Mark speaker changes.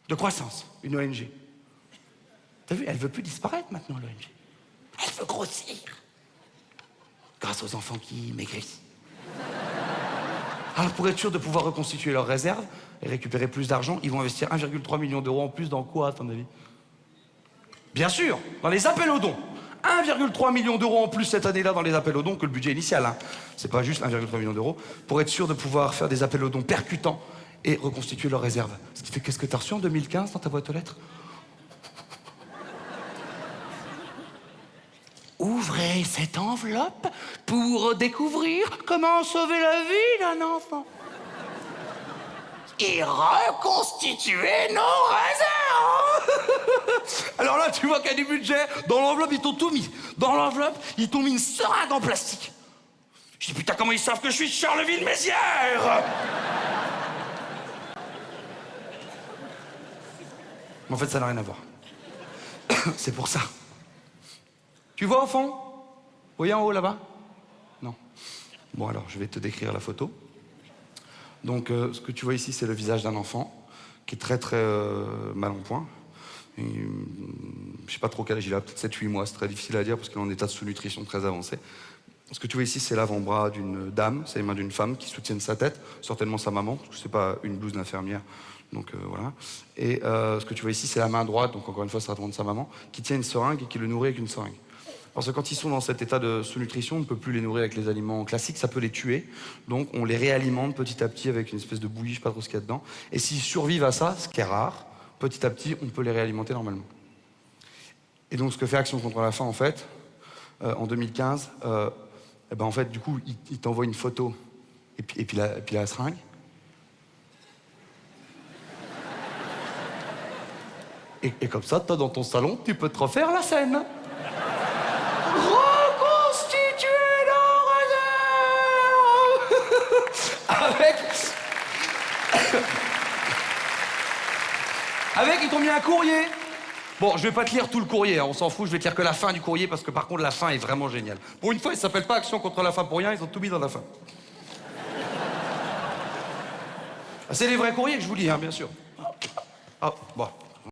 Speaker 1: de croissance, une ONG. T'as vu, elle veut plus disparaître maintenant, l'ONG. Elle veut grossir. Grâce aux enfants qui maigrissent. Alors, pour être sûr de pouvoir reconstituer leurs réserves et récupérer plus d'argent, ils vont investir 1,3 million d'euros en plus dans quoi, à ton avis? Bien sûr, dans les appels aux dons. 1,3 million d'euros en plus cette année-là dans les appels aux dons que le budget initial. Hein. C'est pas juste 1,3 million d'euros. Pour être sûr de pouvoir faire des appels aux dons percutants et reconstituer leurs réserves. Ce qui fait, qu'est-ce que t'as reçu en 2015 dans ta boîte aux lettres? Ouvrez cette enveloppe pour découvrir comment sauver la vie d'un enfant. Et reconstituer nos réserves. Alors là, tu vois qu'il y a du budget. Dans l'enveloppe, ils t'ont tout mis. Dans l'enveloppe, ils t'ont mis une seringue en plastique. Je dis, putain, comment ils savent que je suis Charleville-Mézières? Mais en fait, ça n'a rien à voir. C'est pour ça. Tu vois au fond? Vous voyez en haut là-bas? Non. Bon, alors, je vais te décrire la photo. Donc, ce que tu vois ici, c'est le visage d'un enfant qui est très, très mal en point. Et, je sais pas trop quel âge il a, peut-être 7-8 mois, c'est très difficile à dire parce qu'il est en état de sous-nutrition très avancé. Ce que tu vois ici, c'est l'avant-bras d'une dame, c'est les mains d'une femme qui soutiennent sa tête, certainement sa maman, parce que c'est pas une blouse d'infirmière, donc voilà. Et ce que tu vois ici, c'est la main droite, donc encore une fois, ça représente sa maman, qui tient une seringue et qui le nourrit avec une seringue. Parce que quand ils sont dans cet état de sous-nutrition, on ne peut plus les nourrir avec les aliments classiques, ça peut les tuer. Donc on les réalimente petit à petit avec une espèce de bouillie, je ne sais pas trop ce qu'il y a dedans. Et s'ils survivent à ça, ce qui est rare, petit à petit, on peut les réalimenter normalement. Et donc ce que fait Action contre la faim, en fait, en 2015, en fait, du coup, il t'envoie une photo et puis la seringue. Et comme ça, toi, dans ton salon, tu peux te refaire la scène. Reconstituer nos réserves. Avec, ils t'ont mis un courrier. Bon, je vais pas te lire tout le courrier, hein, on s'en fout, je vais te lire que la fin du courrier, parce que par contre, la fin est vraiment géniale. Pour une fois, il s'appelle pas Action contre la faim pour rien, ils ont tout mis dans la fin. C'est les vrais courriers que je vous lis, hein, bien sûr. Ah, bon.